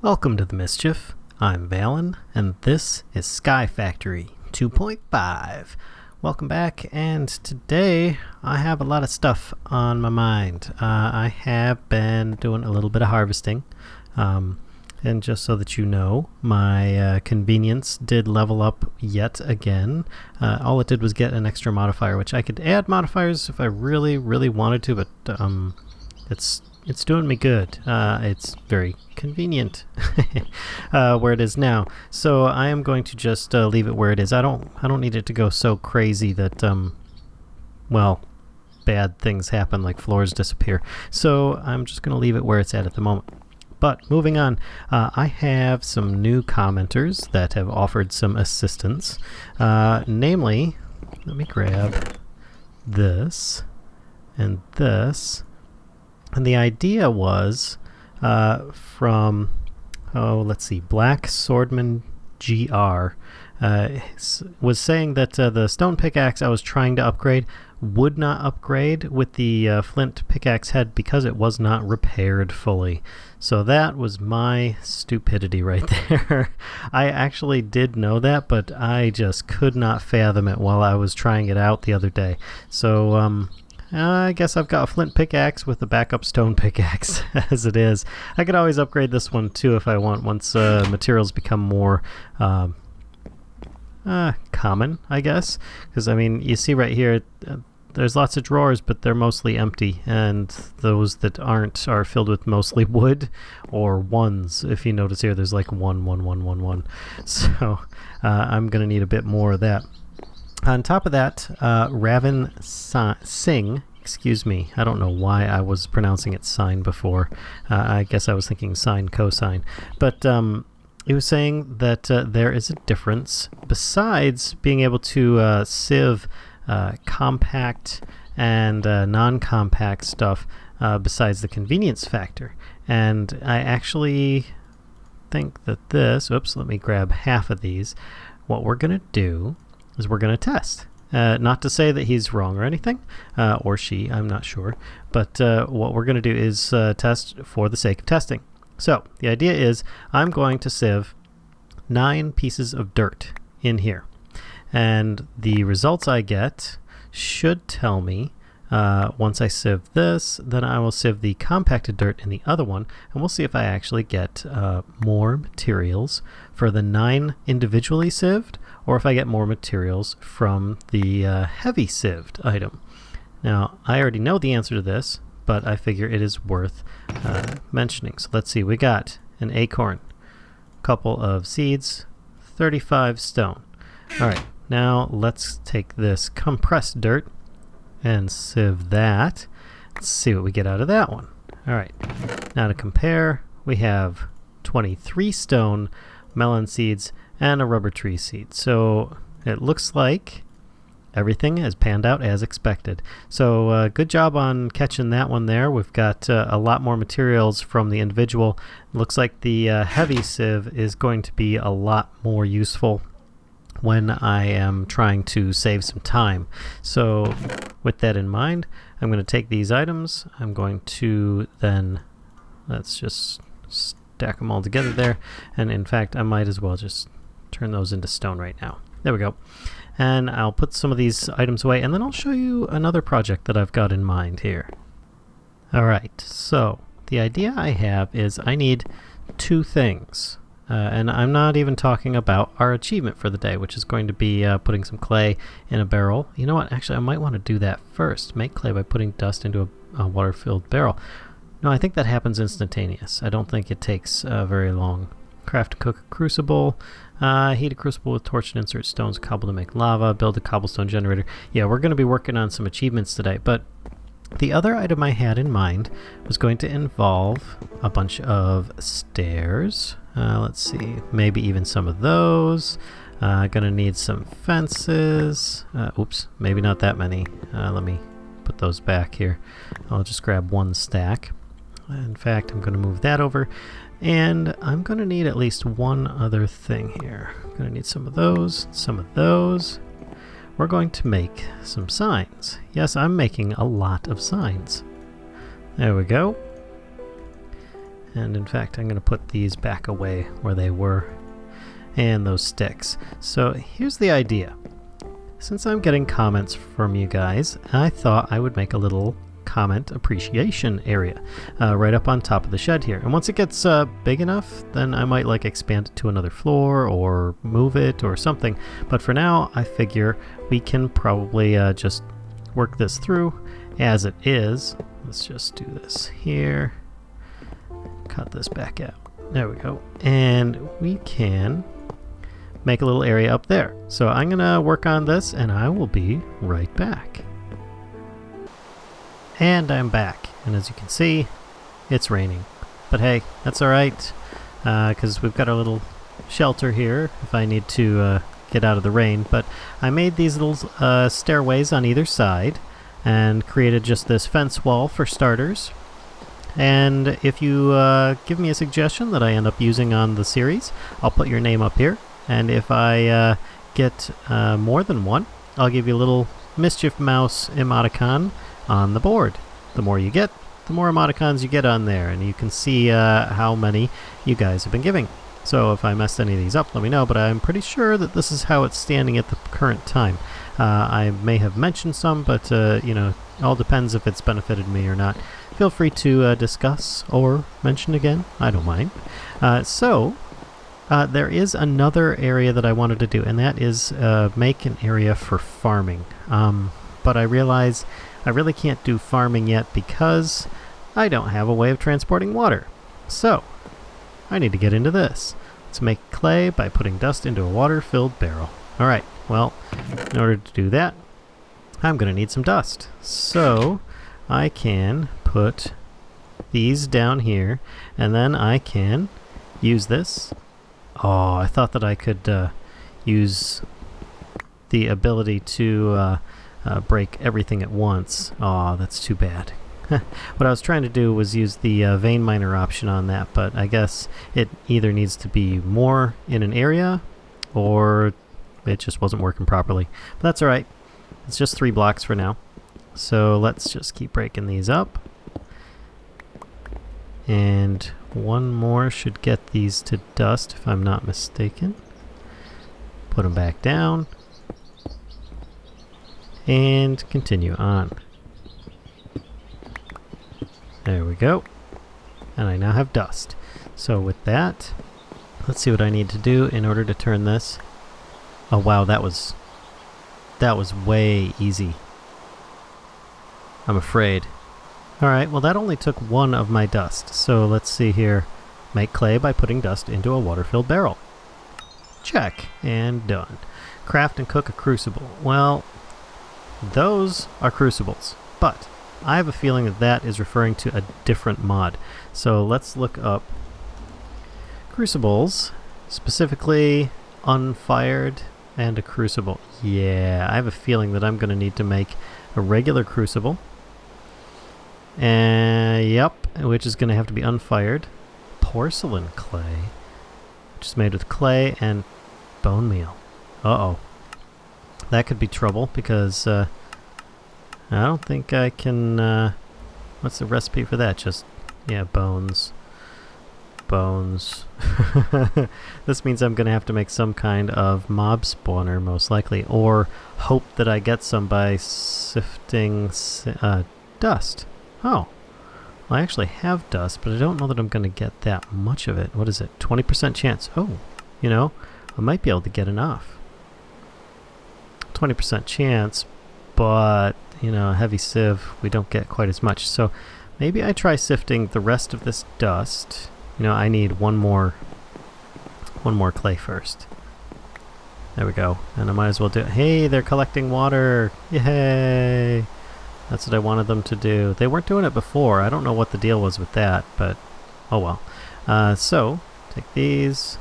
Welcome to the Mischief. I'm Valen, and this is Sky Factory 2.5. Welcome back, and today I have a lot of stuff on my mind. I have been doing a little bit of harvesting, and just so that you know, my convenience did level up yet again. All it did was get an extra modifier, which I could add modifiers if I really wanted to, but it's doing me good. It's very convenient where it is now. So I am going to just leave it where it is. I don't need it to go so crazy that well, bad things happen, like floors disappear. So I'm just going to leave it where it's at the moment. But moving on, I have some new commenters that have offered some assistance. Namely, let me grab this and this. And the idea was from, let's see, Black Swordman GR was saying that the stone pickaxe I was trying to upgrade would not upgrade with the flint pickaxe head because it was not repaired fully. So that was my stupidity right there. I actually did know that, but I just could not fathom it while I was trying it out the other day. So I guess I've got a flint pickaxe with a backup stone pickaxe as it is. I could always upgrade this one too if I want, once materials become more common, I guess. Because, I mean, you see right here, there's lots of drawers, but they're mostly empty. And those that aren't are filled with mostly wood or ones. If you notice here, there's like 1, 1, 1, 1, 1. So I'm going to need a bit more of that. On top of that, Raven Singh, excuse me, I don't know why I was pronouncing it sign before. I guess I was thinking sine, cosine. But he was saying that there is a difference besides being able to sieve compact and non-compact stuff besides the convenience factor. And I actually think that this, oops, let me grab half of these. What we're going to do is we're going to test. Not to say that he's wrong or anything, or she, I'm not sure. But what we're going to do is test for the sake of testing. So the idea is I'm going to sieve 9 pieces of dirt in here. And the results I get should tell me, once I sieve this, then I will sieve the compacted dirt in the other one, and we'll see if I actually get more materials for the 9 individually sieved, or if I get more materials from the heavy sieved item. Now, I already know the answer to this, but I figure it is worth mentioning. So let's see, we got an acorn, couple of seeds, 35 stone. All right, now let's take this compressed dirt and sieve that. Let's see what we get out of that one. All right, now to compare, we have 23 stone, melon seeds, and a rubber tree seed. So it looks like everything has panned out as expected. So good job on catching that one there. We've got a lot more materials from the individual. Looks like the heavy sieve is going to be a lot more useful when I am trying to save some time. So with that in mind, I'm going to take these items. I'm going to then, let's just stack them all together there. And in fact, I might as well just turn those into stone right now. There we go. And I'll put some of these items away, and then I'll show you another project that I've got in mind here. All right, so the idea I have is I need 2 things. And I'm not even talking about our achievement for the day, which is going to be putting some clay in a barrel. You know what? Actually, I might want to do that first. Make clay by putting dust into a water-filled barrel. No, I think that happens instantaneous. I don't think it takes very long. Craft a crucible. Heat a crucible with torch and insert stones, cobble to make lava. Build a cobblestone generator. Yeah, we're going to be working on some achievements today. But the other item I had in mind was going to involve a bunch of stairs. Let's see, maybe even some of those. Gonna need some fences. Oops, maybe not that many. Let me put those back here. I'll just grab 1 stack. In fact, I'm gonna move that over. And I'm gonna need at least one other thing here. I'm gonna need some of those, some of those. We're going to make some signs. Yes, I'm making a lot of signs. There we go. And in fact, I'm going to put these back away where they were. And those sticks. So here's the idea. Since I'm getting comments from you guys, I thought I would make a little comment appreciation area right up on top of the shed here. And once it gets big enough, then I might like expand it to another floor or move it or something. But for now, I figure we can probably just work this through as it is. Let's just do this here. Cut this back out. There we go. And we can make a little area up there. So I'm gonna work on this and I will be right back. And I'm back, and as you can see, it's raining. But hey, that's alright, because we've got our little shelter here if I need to get out of the rain. But I made these little stairways on either side and created just this fence wall for starters. And if you give me a suggestion that I end up using on the series, I'll put your name up here. And if I get more than one, I'll give you a little Mischief Mouse emoticon on the board. The more you get, the more emoticons you get on there, and you can see how many you guys have been giving. So if I messed any of these up, let me know, but I'm pretty sure that this is how it's standing at the current time. I may have mentioned some, but you know, it all depends if it's benefited me or not. Feel free to discuss or mention again. I don't mind. There is another area that I wanted to do, and that is make an area for farming. But I realize I really can't do farming yet because I don't have a way of transporting water. So, I need to get into this. Let's make clay by putting dust into a water-filled barrel. Alright, well, in order to do that, I'm going to need some dust. So, I can put these down here, and then I can use this. Oh, I thought that I could use the ability to break everything at once. Oh, that's too bad. What I was trying to do was use the vein miner option on that, but I guess it either needs to be more in an area or it just wasn't working properly. But that's alright. It's just 3 blocks for now. So let's just keep breaking these up. And one more should get these to dust if I'm not mistaken. Put them back down. And continue on. There we go. And I now have dust. So with that, let's see what I need to do in order to turn this. Oh wow, that was way easy. I'm afraid. Alright, well that only took 1 of my dust. So let's see here. Make clay by putting dust into a water-filled barrel. Check. And done. Craft and cook a crucible. Well, those are crucibles, but I have a feeling that that is referring to a different mod. So let's look up crucibles, specifically unfired and a crucible. Yeah, I have a feeling that I'm going to need to make a regular crucible. Yep, which is going to have to be unfired. Porcelain clay, which is made with clay and bone meal. Uh-oh. That could be trouble because I don't think I can... what's the recipe for that? Just, yeah, bones. Bones. This means I'm going to have to make some kind of mob spawner, most likely, or hope that I get some by sifting dust. Oh. Well, I actually have dust, but I don't know that I'm going to get that much of it. What is it? 20% chance. Oh, you know, I might be able to get enough. 20% chance, but, you know, a heavy sieve, we don't get quite as much. So maybe I try sifting the rest of this dust. You know, I need one more clay first. There we go. And I might as well do it. Hey, they're collecting water. Yay! That's what I wanted them to do. They weren't doing it before. I don't know what the deal was with that, but oh well. So, take these.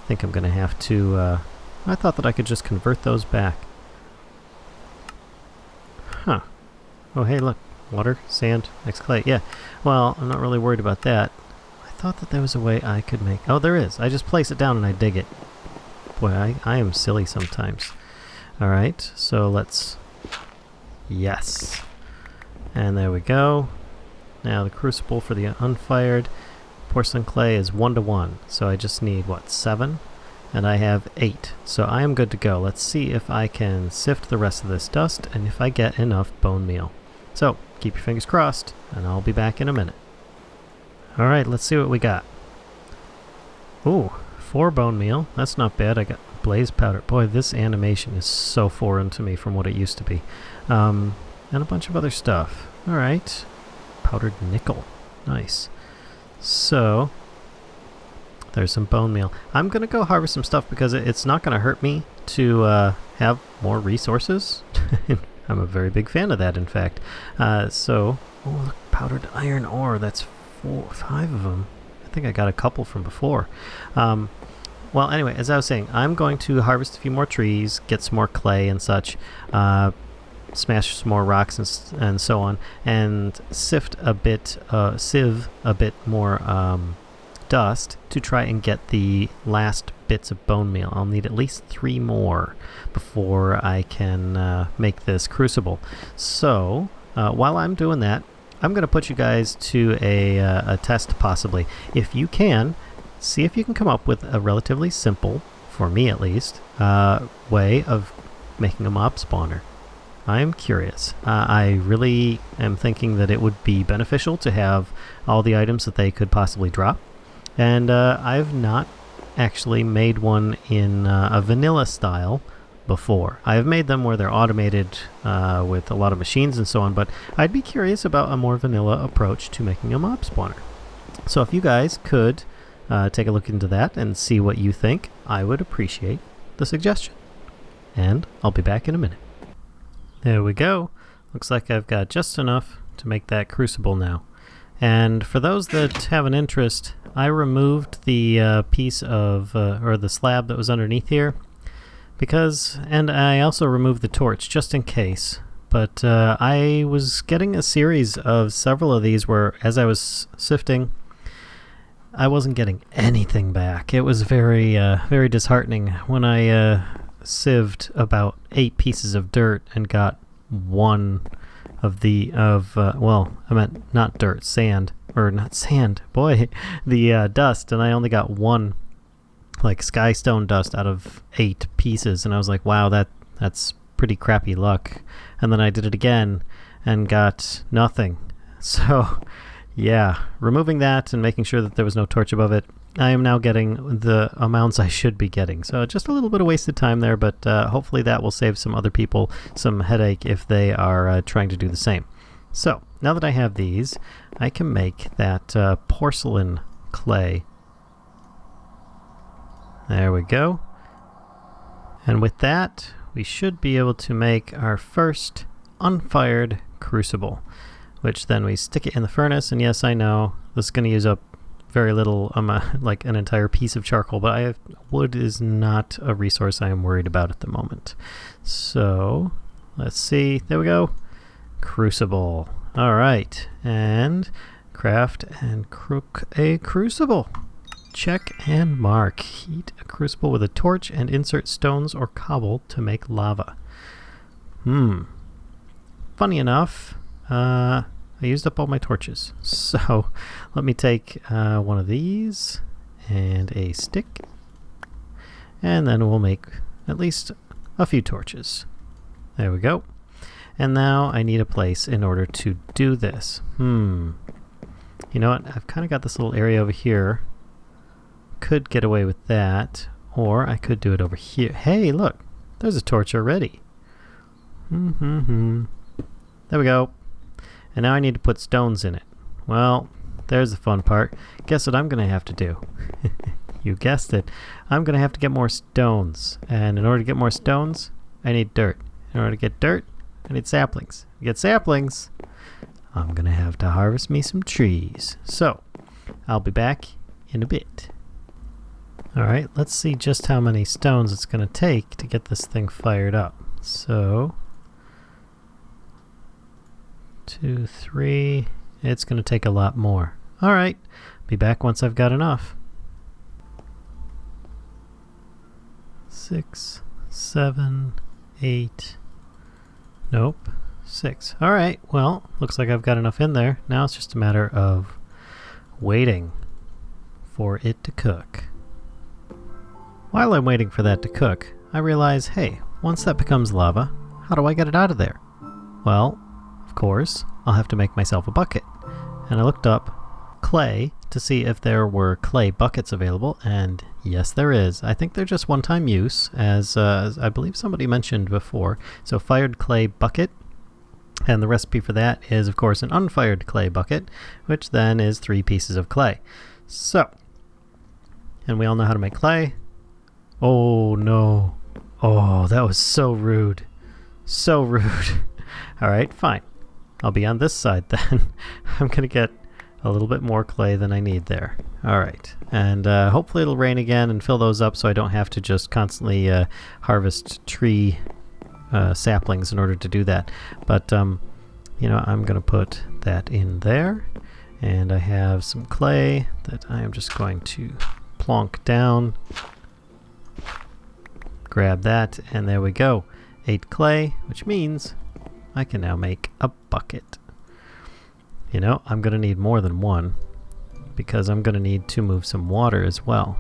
I think I'm going to have to... I thought that I could just convert those back. Huh. Oh, hey, look. Water, sand, next clay. Yeah. Well, I'm not really worried about that. I thought that there was a way I could make... Oh, there is. I just place it down and I dig it. Boy, I am silly sometimes. Alright, so let's... Yes. And there we go. Now the crucible for the unfired. porcelain clay is 1 to 1, so I just need, what, 7? And I have 8, so I am good to go. Let's see if I can sift the rest of this dust and if I get enough bone meal. So, keep your fingers crossed, and I'll be back in a minute. Alright, let's see what we got. Ooh, 4 bone meal. That's not bad. I got blaze powder. Boy, this animation is so foreign to me from what it used to be. And a bunch of other stuff. Alright. Powdered nickel. Nice. So, there's some bone meal. I'm going to go harvest some stuff because it's not going to hurt me to have more resources. I'm a very big fan of that, in fact. So, oh, look, powdered iron ore. That's 5 of them. I think I got a couple from before. Well, anyway, as I was saying, I'm going to harvest a few more trees, get some more clay and such, smash some more rocks and so on, and sieve a bit more dust to try and get the last bits of bone meal. I'll need at least 3 more before I can make this crucible. So, while I'm doing that, I'm going to put you guys to a test, possibly. If you can, see if you can come up with a relatively simple, for me at least, way of making a mob spawner. I'm curious. I really am thinking that it would be beneficial to have all the items that they could possibly drop. And I've not actually made one in a vanilla style before. I've made them where they're automated with a lot of machines and so on, but I'd be curious about a more vanilla approach to making a mob spawner. So if you guys could take a look into that and see what you think, I would appreciate the suggestion. And I'll be back in a minute. There we go. Looks like I've got just enough to make that crucible now. And for those that have an interest, I removed the piece of, or the slab that was underneath here, and I also removed the torch just in case. But I was getting a series of several of these where, as I was sifting, I wasn't getting anything back. It was very, very disheartening when I sieved about 8 pieces of dirt and got 1 of the, well, I meant not dirt, sand. Or not sand, boy, the dust, and I only got 1, like, skystone dust out of 8 pieces, and I was like, wow, that's pretty crappy luck. And then I did it again and got nothing. So, yeah, removing that and making sure that there was no torch above it, I am now getting the amounts I should be getting. So just a little bit of wasted time there, but hopefully that will save some other people some headache if they are trying to do the same. So, now that I have these, I can make that porcelain clay. There we go. And with that, we should be able to make our first Unfired Crucible, which then we stick it in the furnace. And yes, I know this is going to use up very little, like an entire piece of charcoal, but wood is not a resource I am worried about at the moment. So, let's see. There we go. Crucible. Alright, and craft and cook a crucible. Check and mark. Heat a crucible with a torch and insert stones or cobble to make lava. Funny enough, I used up all my torches. So let me take one of these and a stick, and then we'll make at least a few torches. There we go. And now I need a place in order to do this. You know what? I've kind of got this little area over here. Could get away with that, or I could do it over here. Hey, look! There's a torch already. There we go. And now I need to put stones in it. Well, there's the fun part. Guess what I'm going to have to do? You guessed it. I'm going to have to get more stones. And in order to get more stones, I need dirt. In order to get dirt, I need saplings. To get saplings, I'm going to have to harvest me some trees. So, I'll be back in a bit. Alright, let's see just how many stones it's going to take to get this thing fired up. So, 2, 3, it's going to take a lot more. Alright, be back once I've got enough. 6, 7, 8... Nope. 6. Alright, well, looks like I've got enough in there. Now it's just a matter of waiting. for it to cook. While I'm waiting for that to cook, I realize, hey, once that becomes lava, how do I get it out of there? Well, of course, I'll have to make myself a bucket. And I looked up clay to see if there were clay buckets available, and yes, there is. I think they're just one-time use, as I believe somebody mentioned before. So fired clay bucket, and the recipe for that is, of course, an unfired clay bucket, which then is 3 pieces of clay. So, and we all know how to make clay. Oh no. Oh, that was so rude. So rude. Alright, fine. I'll be on this side then. I'm gonna get a little bit more clay than I need there. Alright, and hopefully it'll rain again and fill those up so I don't have to just constantly harvest tree saplings in order to do that. But, you know, I'm gonna put that in there. And I have some clay that I am just going to plonk down. Grab that, and there we go. 8 clay, which means I can now make a bucket. You know, I'm going to need more than one, because I'm going to need to move some water as well.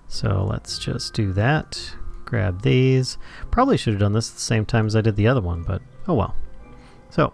So let's just do that. Grab these. Probably should have done this at the same time as I did the other one, but oh well. So,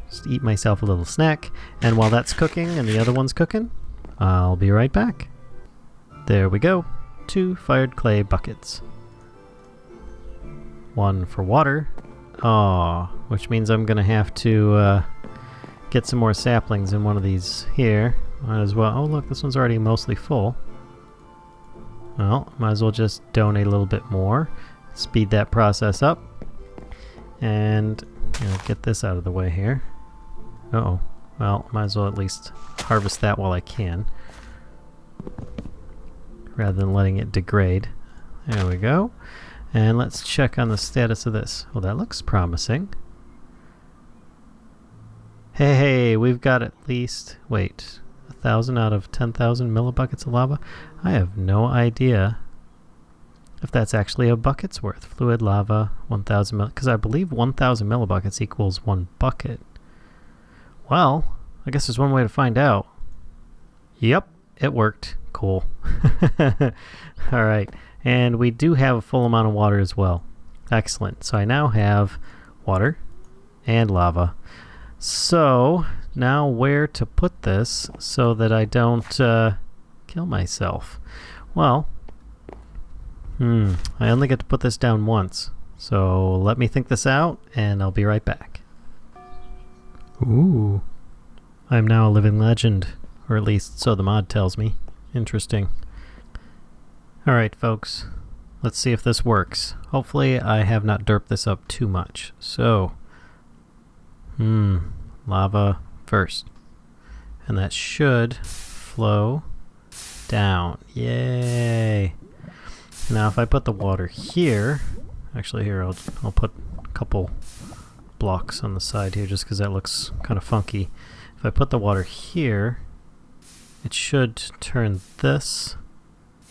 just eat myself a little snack, and while that's cooking and the other one's cooking, I'll be right back. There we go. 2 fired clay buckets. 1 for water. Aw, which means I'm gonna have to get some more saplings in one of these here. Might as well. Oh look, this one's already mostly full. Well, might as well just donate a little bit more. Speed that process up. And you know, get this out of the way here. Uh-oh. Well, might as well at least harvest that while I can, rather than letting it degrade. There we go. And let's check on the status of this. Well, that looks promising. Hey, we've got at least, wait, 1,000 out of 10,000 millibuckets of lava? I have no idea if that's actually a bucket's worth. Fluid lava, 1,000 because I believe 1,000 millibuckets equals 1 bucket. Well, I guess there's one way to find out. Yep, it worked. Cool. Alright, and we do have a full amount of water as well. Excellent. So I now have water and lava. So, now where to put this so that I don't kill myself? Well, I only get to put this down once. So let me think this out, and I'll be right back. Ooh. I'm now a living legend. Or at least so the mod tells me. Interesting. Alright folks, let's see if this works. Hopefully I have not derped this up too much. So, lava first. And that should flow down. Yay! Now if I put the water here, actually here I'll put a couple blocks on the side here just because that looks kind of funky. If I put the water here, it should turn this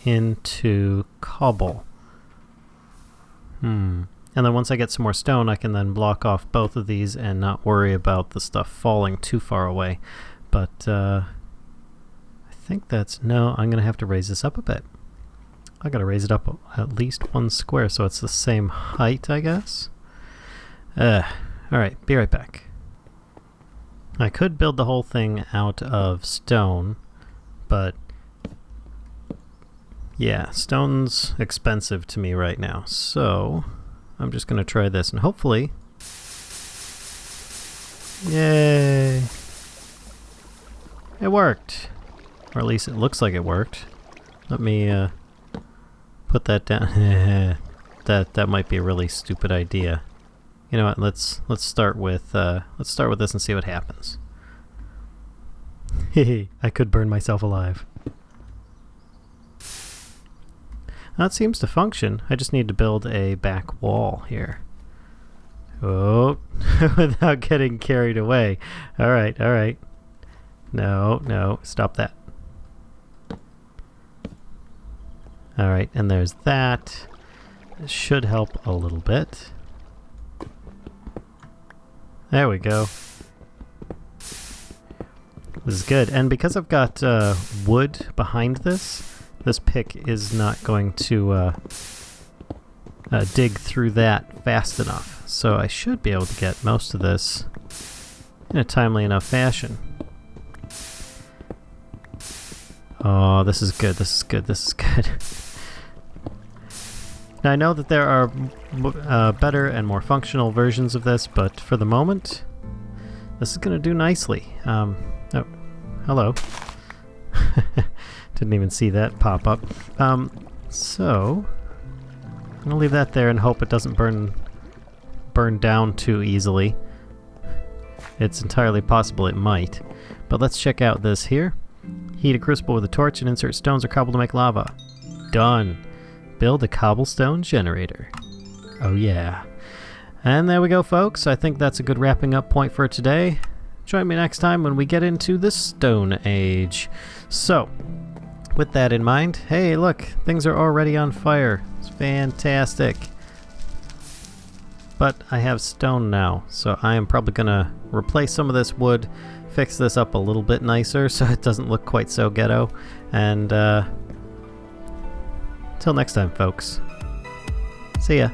into cobble. And then once I get some more stone, I can then block off both of these and not worry about the stuff falling too far away. But I think that's... no, I'm going to have to raise this up a bit. I got to raise it up at least 1 square so it's the same height, I guess. Alright, be right back. I could build the whole thing out of stone, but yeah, stone's expensive to me right now, so I'm just going to try this and hopefully... yay! It worked! Or at least it looks like it worked. Let me put that down. that might be a really stupid idea. You know what? Let's start with this and see what happens. Hehe, I could burn myself alive. That seems to function. I just need to build a back wall here. Oh, without getting carried away. Alright, alright. No, stop that. Alright, and there's that. This should help a little bit. There we go. This is good. And because I've got wood behind this pick is not going to dig through that fast enough. So I should be able to get most of this in a timely enough fashion. Oh, this is good, this is good, this is good. Now I know that there are better and more functional versions of this, but for the moment, this is going to do nicely. Oh, hello. Didn't even see that pop up. So, I'm going to leave that there and hope it doesn't burn down too easily. It's entirely possible it might. But let's check out this here. Heat a crucible with a torch and insert stones or cobble to make lava. Done. Build a cobblestone generator. Oh yeah. And there we go, folks. I think that's a good wrapping up point for today. Join me next time when we get into the Stone Age. So, with that in mind, hey look, things are already on fire. It's fantastic. But I have stone now, so I am probably gonna replace some of this wood, fix this up a little bit nicer so it doesn't look quite so ghetto, and until next time, folks. See ya.